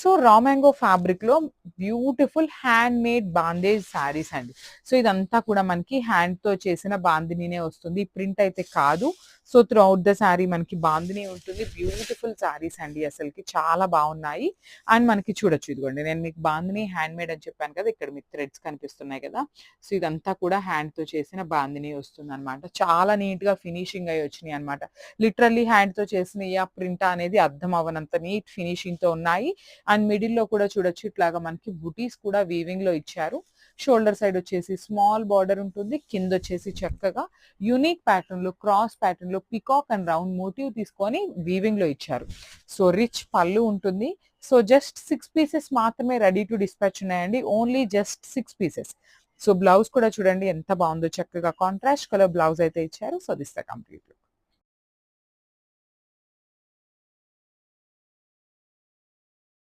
So raw mango fabric లో beautiful hand made bandhej saris అండి. So ఇదంతా కూడా మనకి హ్యాండ్ తో చేసిన బాందినీనే వస్తుంది, ప్రింట్ అయితే కాదు. So through out the sari మనకి బాందిని ఉంటుంది. బ్యూటిఫుల్ శారీస్ అండి, అసలుకి చాలా బాగున్నాయి. అండ్ మనకి చూడొచ్చు, ఇదిగోండి నేను మీకు బాందిని హ్యాండ్ మేడ్ అని చెప్పాను కదా, ఇక్కడ మీకు థ్రెడ్స్ కనిపిస్తున్నాయి కదా. సో ఇదంతా కూడా హ్యాండ్ తో చేసిన బాందిని వస్తుంది అనమాట. చాలా నీట్ గా ఫినిషింగ్ అయి వచ్చినాయి అనమాట. లిటరల్లీ హ్యాండ్ తో చేసిన ఆ ప్రింట్ అనేది అర్థం అవ్వనంత నీట్ ఫినిషింగ్ తో ఉన్నాయి. అండ్ మిడిల్ లో కూడా చూడొచ్చు, ఇట్లాగా మనకి బుటీస్ కూడా వీవింగ్ లో ఇచ్చారు. షోల్డర్ సైడ్ వచ్చేసి స్మాల్ బార్డర్ ఉంటుంది, కింద వచ్చేసి చక్కగా యూనిక్ ప్యాటర్న్ లో క్రాస్ ప్యాటర్న్ లో పికాక్ అండ్ రౌండ్ మోటివ్ తీసుకొని వీవింగ్ లో ఇచ్చారు. సో రిచ్ పళ్ళు ఉంటుంది. సో జస్ట్ 6 పీసెస్ మాత్రమే రెడీ టు డిస్పాచ్ ఉన్నాయండి, only just 6 pieces. So blouse కూడా చూడండి ఎంత బాగుందో, చక్కగా కాంట్రాస్ట్ కలర్ బ్లౌజ్ అయితే ఇచ్చారు. So this the complete.